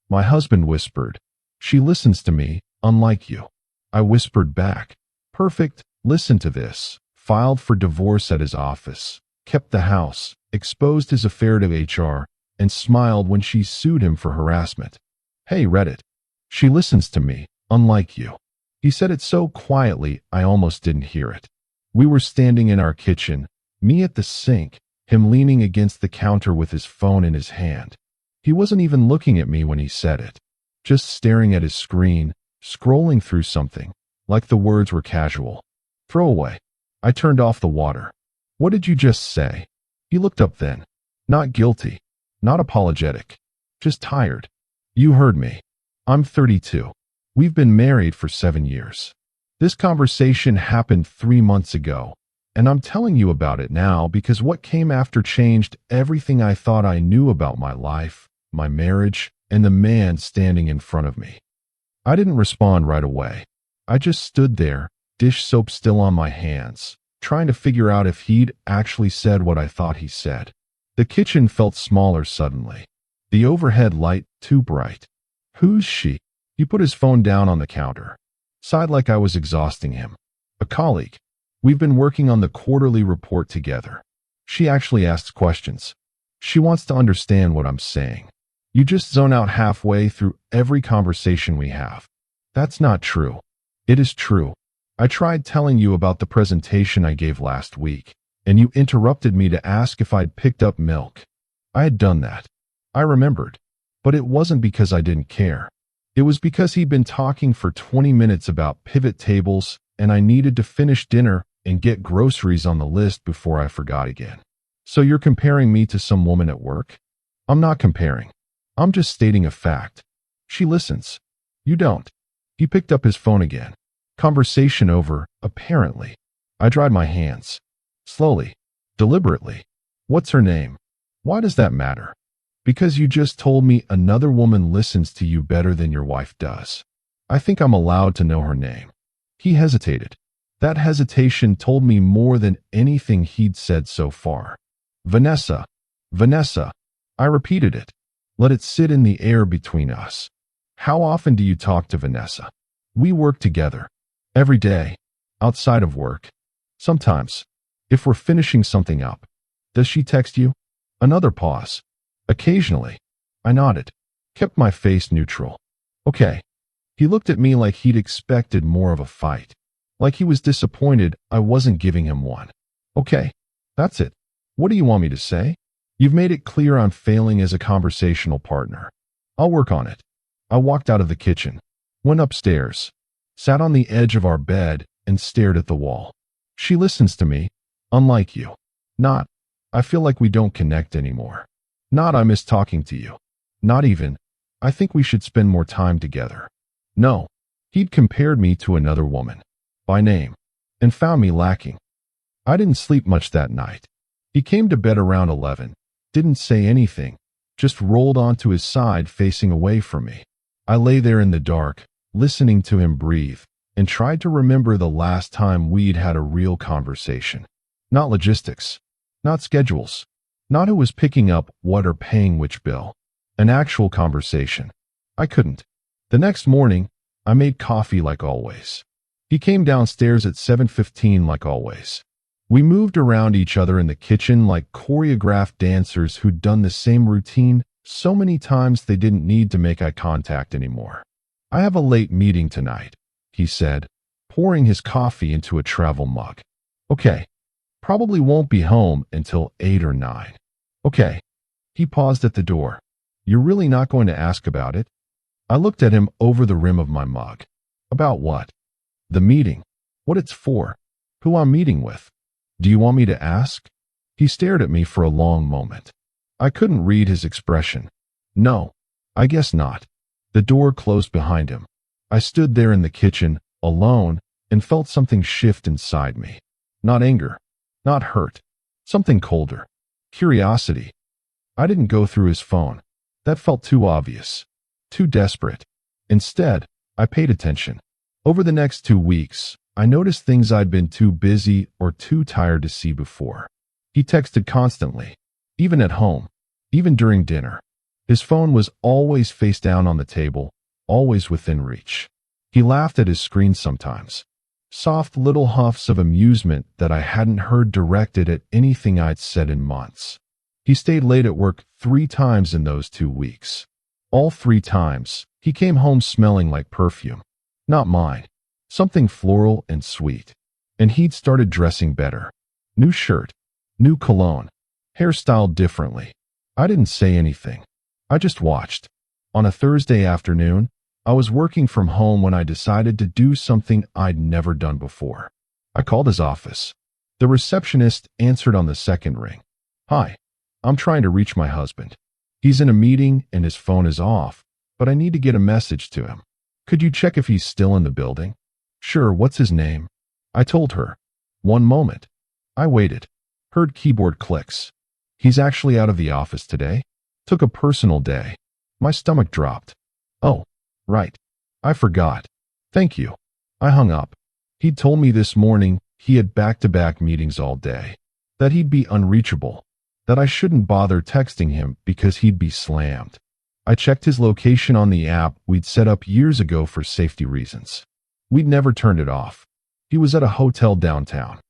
My husband whispered. She listens to me, unlike you. I whispered back. Perfect, listen to this. Filed for divorce at his office. Kept the house. Exposed his affair to HR. And smiled when she sued him for harassment. Hey, Reddit. She listens to me, unlike you. He said it so quietly I almost didn't hear it. We were standing in our kitchen, me at the sink, him leaning against the counter with his phone in his hand. He wasn't even looking at me when he said it. Just staring at his screen, scrolling through something, like the words were casual. Throw away. I turned off the water. What did you just say? He looked up then. Not guilty. Not apologetic. Just tired. You heard me. I'm 32. We've been married for 7 years. This conversation happened 3 months ago, and I'm telling you about it now because what came after changed everything I thought I knew about my life, my marriage, and the man standing in front of me. I didn't respond right away. I just stood there, dish soap still on my hands, trying to figure out if he'd actually said what I thought he said. The kitchen felt smaller suddenly. The overhead light too bright. Who's she? He put his phone down on the counter. Sighed like I was exhausting him. A colleague. We've been working on the quarterly report together. She actually asks questions. She wants to understand what I'm saying. You just zone out halfway through every conversation we have. That's not true. It is true. I tried telling you about the presentation I gave last week, and you interrupted me to ask if I'd picked up milk. I had done that. I remembered. But it wasn't because I didn't care. It was because he'd been talking for 20 minutes about pivot tables, and I needed to finish dinner and get groceries on the list before I forgot again. So you're comparing me to some woman at work? I'm not comparing. I'm just stating a fact. She listens. You don't. He picked up his phone again. Conversation over, apparently. I dried my hands. Slowly. Deliberately. What's her name? Why does that matter? Because you just told me another woman listens to you better than your wife does. I think I'm allowed to know her name. He hesitated. That hesitation told me more than anything he'd said so far. Vanessa. Vanessa. I repeated it. Let it sit in the air between us. How often do you talk to Vanessa? We work together. Every day. Outside of work. Sometimes. If we're finishing something up. Does she text you? Another pause. Occasionally. I nodded. Kept my face neutral. Okay. He looked at me like he'd expected more of a fight. Like he was disappointed I wasn't giving him one. Okay. That's it. What do you want me to say? You've made it clear I'm failing as a conversational partner. I'll work on it. I walked out of the kitchen. Went upstairs. Sat on the edge of our bed and stared at the wall. She listens to me. Unlike you. Not, I feel like we don't connect anymore. Not I miss talking to you. Not even, I think we should spend more time together. No. He'd compared me to another woman. By name. And found me lacking. I didn't sleep much that night. He came to bed around 11. Didn't say anything. Just rolled onto his side facing away from me. I lay there in the dark, listening to him breathe, and tried to remember the last time we'd had a real conversation. Not logistics. Not schedules. Not who was picking up what or paying which bill. An actual conversation. I couldn't. The next morning, I made coffee like always. He came downstairs at 7:15 like always. We moved around each other in the kitchen like choreographed dancers who'd done the same routine so many times they didn't need to make eye contact anymore. I have a late meeting tonight, he said, pouring his coffee into a travel mug. Okay. Probably won't be home until 8 or 9. Okay. He paused at the door. You're really not going to ask about it? I looked at him over the rim of my mug. About what? The meeting. What it's for. Who I'm meeting with. Do you want me to ask? He stared at me for a long moment. I couldn't read his expression. No, I guess not. The door closed behind him. I stood there in the kitchen, alone, and felt something shift inside me. Not anger. Not hurt. Something colder. Curiosity. I didn't go through his phone. That felt too obvious. Too desperate. Instead, I paid attention. Over the next 2 weeks, I noticed things I'd been too busy or too tired to see before. He texted constantly. Even at home. Even during dinner. His phone was always face down on the table, always within reach. He laughed at his screen sometimes. Soft little huffs of amusement that I hadn't heard directed at anything I'd said in months. He stayed late at work 3 times in those 2 weeks. All 3 times, he came home smelling like perfume. Not mine. Something floral and sweet. And he'd started dressing better. New shirt. New cologne. Hairstyled differently. I didn't say anything. I just watched. On a Thursday afternoon, I was working from home when I decided to do something I'd never done before. I called his office. The receptionist answered on the second ring. "Hi, I'm trying to reach my husband. He's in a meeting and his phone is off, but I need to get a message to him. Could you check if he's still in the building?" "Sure, what's his name?" I told her. "One moment." I waited. Heard keyboard clicks. "He's actually out of the office today. Took a personal day." My stomach dropped. "Oh, right. I forgot. Thank you." I hung up. He'd told me this morning he had back-to-back meetings all day. That he'd be unreachable. That I shouldn't bother texting him because he'd be slammed. I checked his location on the app we'd set up years ago for safety reasons. We'd never turned it off. He was at a hotel downtown.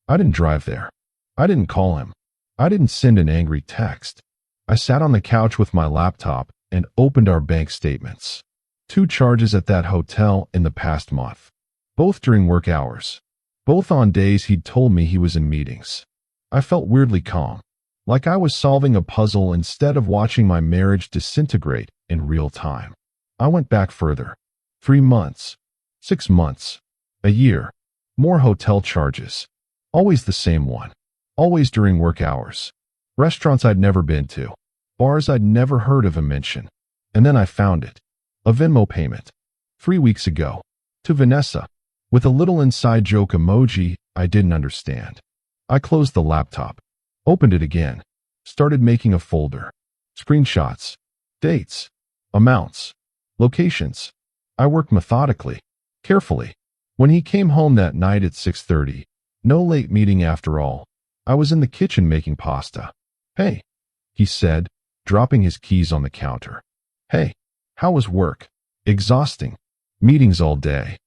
I didn't drive there. I didn't call him. I didn't send an angry text. I sat on the couch with my laptop and opened our bank statements. 2 charges at that hotel in the past month. Both during work hours. Both on days he'd told me he was in meetings. I felt weirdly calm. Like I was solving a puzzle instead of watching my marriage disintegrate in real time. I went back further. 3 months. 6 months. A year. More hotel charges. Always the same one. Always during work hours. Restaurants I'd never been to. Bars I'd never heard of him mention. And then I found it. A Venmo payment. 3 weeks ago. To Vanessa. With a little inside joke emoji I didn't understand. I closed the laptop. Opened it again. Started making a folder. Screenshots. Dates. Amounts. Locations. I worked methodically. Carefully. When he came home that night at 6:30, no late meeting after all, I was in the kitchen making pasta. "Hey," he said, dropping his keys on the counter. "Hey, how was work?" "Exhausting. Meetings all day."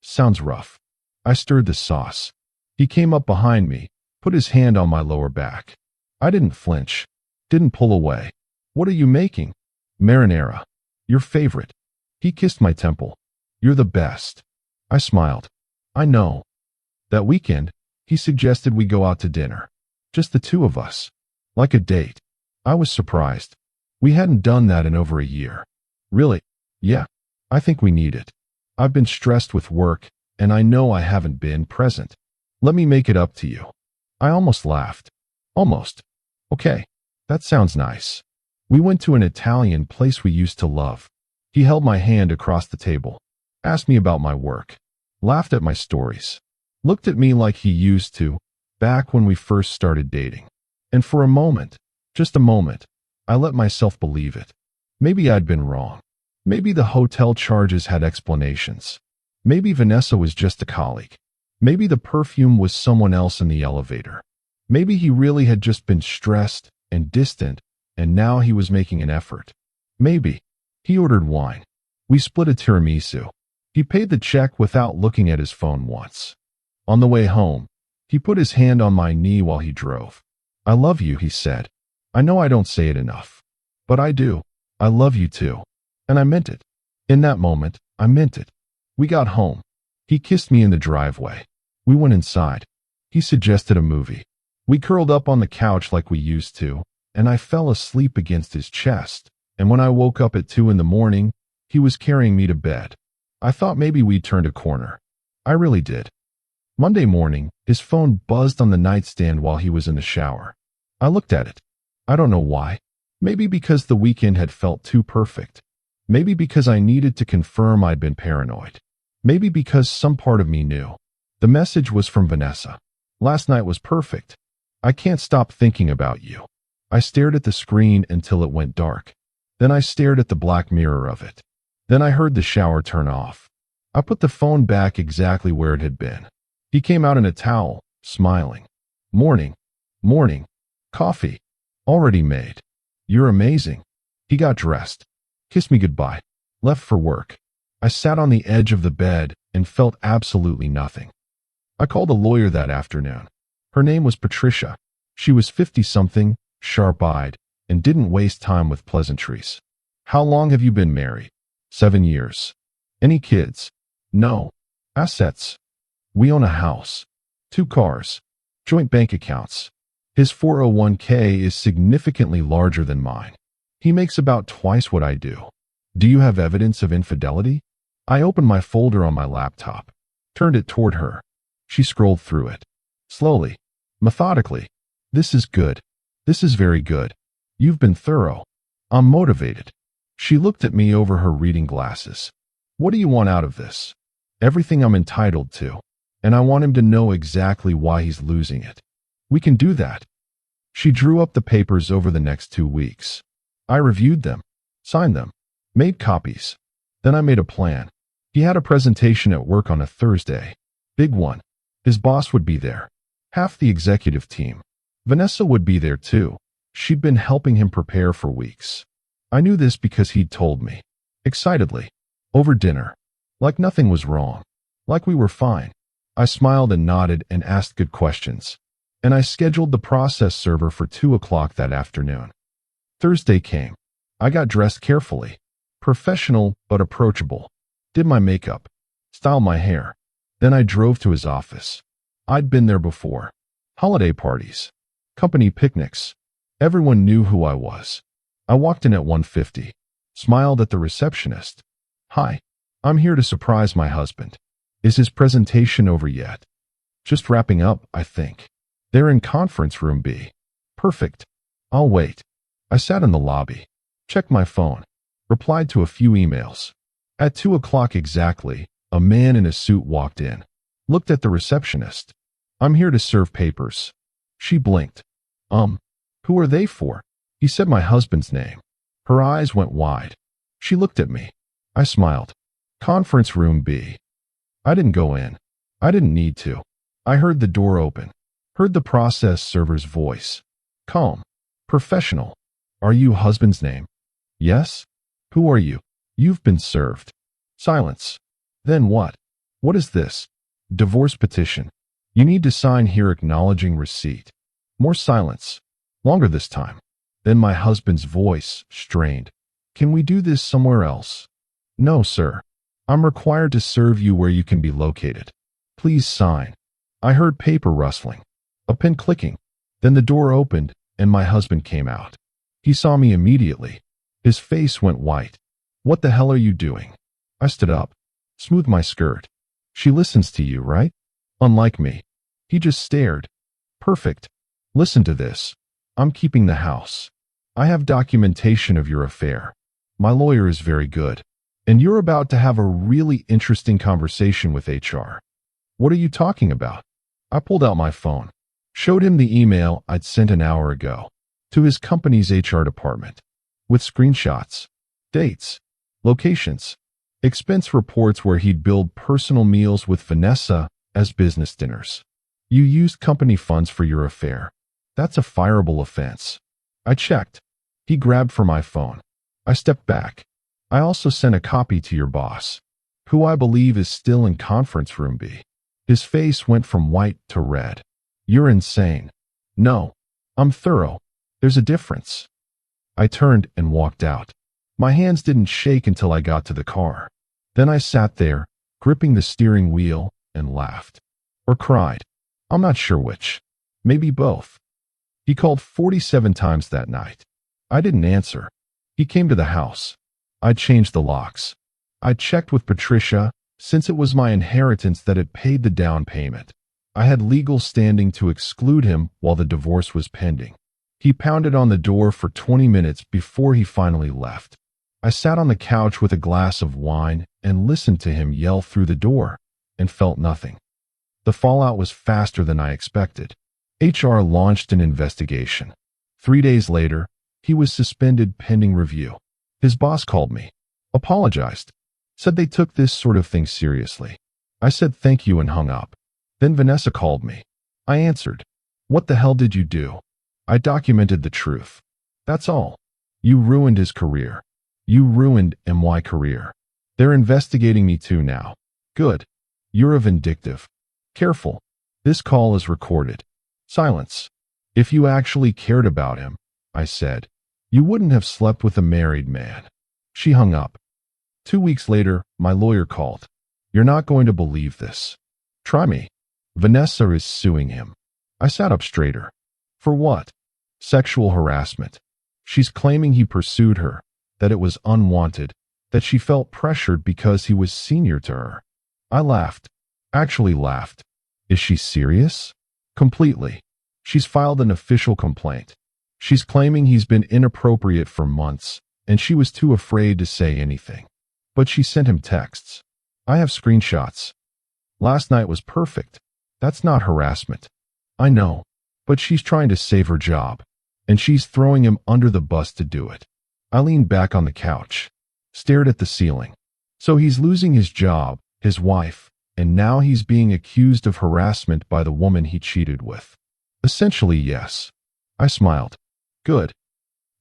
Sounds rough." I stirred the sauce. He came up behind me, put his hand on my lower back. I didn't flinch. Didn't pull away. "What are you making?" "Marinara. Your favorite." He kissed my temple. "You're the best." I smiled. "I know." That weekend, he suggested we go out to dinner. Just the 2 of us. Like a date. I was surprised. We hadn't done that in over a year. "Really?" "Yeah. I think we need it. I've been stressed with work, and I know I haven't been present. Let me make it up to you." I almost laughed. "Almost. Okay. That sounds nice." We went to an Italian place we used to love. He held my hand across the table. Asked me about my work. Laughed at my stories. Looked at me like he used to, back when we first started dating. And for a moment, just a moment, I let myself believe it. Maybe I'd been wrong. Maybe the hotel charges had explanations. Maybe Vanessa was just a colleague. Maybe the perfume was someone else in the elevator. Maybe he really had just been stressed and distant, and now he was making an effort. Maybe. He ordered wine. We split a tiramisu. He paid the check without looking at his phone once. On the way home, he put his hand on my knee while he drove. "I love you," he said. "I know I don't say it enough. But I do. I love you too." And I meant it. In that moment, I meant it. We got home. He kissed me in the driveway. We went inside. He suggested a movie. We curled up on the couch like we used to, and I fell asleep against his chest. And when I woke up at 2 in the morning, he was carrying me to bed. I thought maybe we'd turned a corner. I really did. Monday morning, his phone buzzed on the nightstand while he was in the shower. I looked at it. I don't know why. Maybe because the weekend had felt too perfect. Maybe because I needed to confirm I'd been paranoid. Maybe because some part of me knew. The message was from Vanessa. "Last night was perfect. I can't stop thinking about you." I stared at the screen until it went dark. Then I stared at the black mirror of it. Then I heard the shower turn off. I put the phone back exactly where it had been. He came out in a towel, smiling. "Morning. Morning. Coffee. Already made. You're amazing." He got dressed, kissed me goodbye, left for work. I sat on the edge of the bed and felt absolutely nothing. I called a lawyer that afternoon. Her name was Patricia. She was 50-something, sharp-eyed, and didn't waste time with pleasantries. How long have you been married? 7 years. Any kids? No. Assets? We own a house. 2 cars. Joint bank accounts. His 401k is significantly larger than mine. He makes about twice what I do. Do you have evidence of infidelity? I opened my folder on my laptop, turned it toward her. She scrolled through it. Slowly, methodically. This is good. This is very good. You've been thorough. I'm motivated. She looked at me over her reading glasses. What do you want out of this? Everything I'm entitled to. And I want him to know exactly why he's losing it. We can do that. She drew up the papers over the next 2 weeks. I reviewed them, signed them, made copies. Then I made a plan. He had a presentation at work on a Thursday. Big one. His boss would be there. Half the executive team. Vanessa would be there too. She'd been helping him prepare for weeks. I knew this because he'd told me. Excitedly. Over dinner. Like nothing was wrong. Like we were fine. I smiled and nodded and asked good questions. And I scheduled the process server for 2 o'clock that afternoon. Thursday came. I got dressed carefully. Professional but approachable. Did my makeup. Styled my hair. Then I drove to his office. I'd been there before. Holiday parties. Company picnics. Everyone knew who I was. I walked in at 1:50. Smiled at the receptionist. Hi. I'm here to surprise my husband. Is his presentation over yet? Just wrapping up, I think. They're in conference room B. Perfect. I'll wait. I sat in the lobby. Checked my phone. Replied to a few emails. At 2 o'clock exactly, a man in a suit walked in. Looked at the receptionist. I'm here to serve papers. She blinked. Who are they for? He said my husband's name. Her eyes went wide. She looked at me. I smiled. Conference room B. I didn't go in. I didn't need to. I heard the door open. Heard the process server's voice. Calm. Professional. Are you husband's name? Yes. Who are you? You've been served. Silence. Then what? What is this? Divorce petition. You need to sign here acknowledging receipt. More silence. Longer this time. Then my husband's voice, strained. Can we do this somewhere else? No, sir. I'm required to serve you where you can be located. Please sign. I heard paper rustling. A pen clicking. Then the door opened, and my husband came out. He saw me immediately. His face went white. What the hell are you doing? I stood up. Smoothed my skirt. She listens to you, right? Unlike me. He just stared. Perfect. Listen to this. I'm keeping the house. I have documentation of your affair. My lawyer is very good. And you're about to have a really interesting conversation with HR. What are you talking about? I pulled out my phone. Showed him the email I'd sent an hour ago. To his company's HR department. With screenshots. Dates. Locations. Expense reports where he'd billed personal meals with Vanessa as business dinners. You used company funds for your affair. That's a fireable offense. I checked. He grabbed for my phone. I stepped back. I also sent a copy to your boss, who I believe is still in conference room B. His face went from white to red. You're insane. No. I'm thorough. There's a difference. I turned and walked out. My hands didn't shake until I got to the car. Then I sat there, gripping the steering wheel, and laughed. Or cried. I'm not sure which. Maybe both. He called 47 times that night. I didn't answer. He came to the house. I changed the locks. I checked with Patricia, since it was my inheritance that had paid the down payment. I had legal standing to exclude him while the divorce was pending. He pounded on the door for 20 minutes before he finally left. I sat on the couch with a glass of wine and listened to him yell through the door, and felt nothing. The fallout was faster than I expected. HR launched an investigation. 3 days later, he was suspended pending review. His boss called me, apologized, said they took this sort of thing seriously. I said thank you and hung up. Then Vanessa called me. I answered. What the hell did you do? I documented the truth. That's all. You ruined his career. You ruined my career. They're investigating me too now. Good. You're a vindictive. Careful. This call is recorded. Silence. If you actually cared about him, I said, you wouldn't have slept with a married man. She hung up. 2 weeks later, my lawyer called. You're not going to believe this. Try me. Vanessa is suing him. I sat up straighter. For what? Sexual harassment. She's claiming he pursued her, that it was unwanted, that she felt pressured because he was senior to her. I laughed. Actually laughed. Is she serious? Completely. She's filed an official complaint. She's claiming he's been inappropriate for months, and she was too afraid to say anything. But she sent him texts. I have screenshots. Last night was perfect. That's not harassment. I know, but she's trying to save her job, and she's throwing him under the bus to do it. I leaned back on the couch, stared at the ceiling. So he's losing his job, his wife, and now he's being accused of harassment by the woman he cheated with. Essentially, yes. I smiled. Good.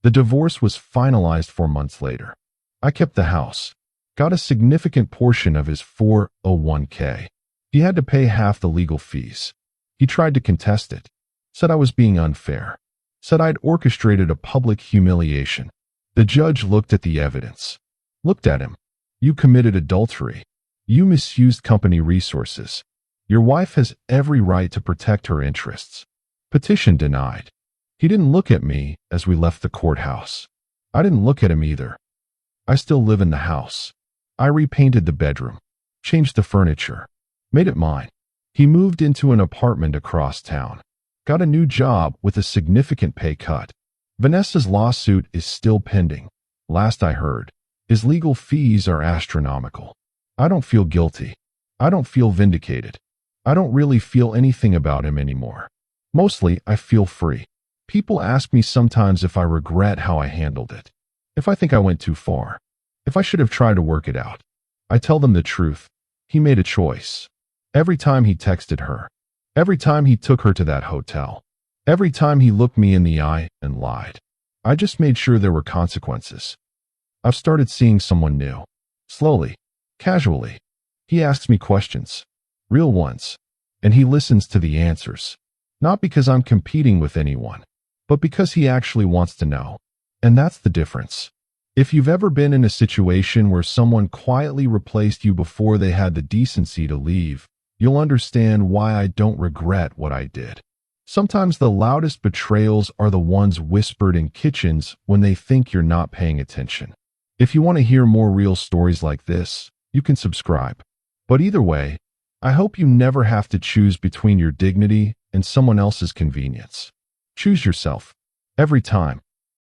The divorce was finalized 4 months later. I kept the house, got a significant portion of his 401k. He had to pay half the legal fees. He tried to contest it, said I was being unfair, said I'd orchestrated a public humiliation. The judge looked at the evidence, looked at him. You committed adultery. You misused company resources. Your wife has every right to protect her interests. Petition denied. He didn't look at me as we left the courthouse. I didn't look at him either. I still live in the house. I repainted the bedroom, changed the furniture, made it mine. He moved into an apartment across town, got a new job with a significant pay cut. Vanessa's lawsuit is still pending. Last I heard, his legal fees are astronomical. I don't feel guilty. I don't feel vindicated. I don't really feel anything about him anymore. Mostly, I feel free. People ask me sometimes if I regret how I handled it, if I think I went too far, if I should have tried to work it out. I tell them the truth. He made a choice. Every time he texted her, every time he took her to that hotel, every time he looked me in the eye and lied, I just made sure there were consequences. I've started seeing someone new. Slowly, casually. He asks me questions, real ones, and he listens to the answers. Not because I'm competing with anyone, but because he actually wants to know. And that's the difference. If you've ever been in a situation where someone quietly replaced you before they had the decency to leave, you'll understand why I don't regret what I did. Sometimes the loudest betrayals are the ones whispered in kitchens when they think you're not paying attention. If you want to hear more real stories like this, you can subscribe. But either way, I hope you never have to choose between your dignity and someone else's convenience. Choose yourself. Every time.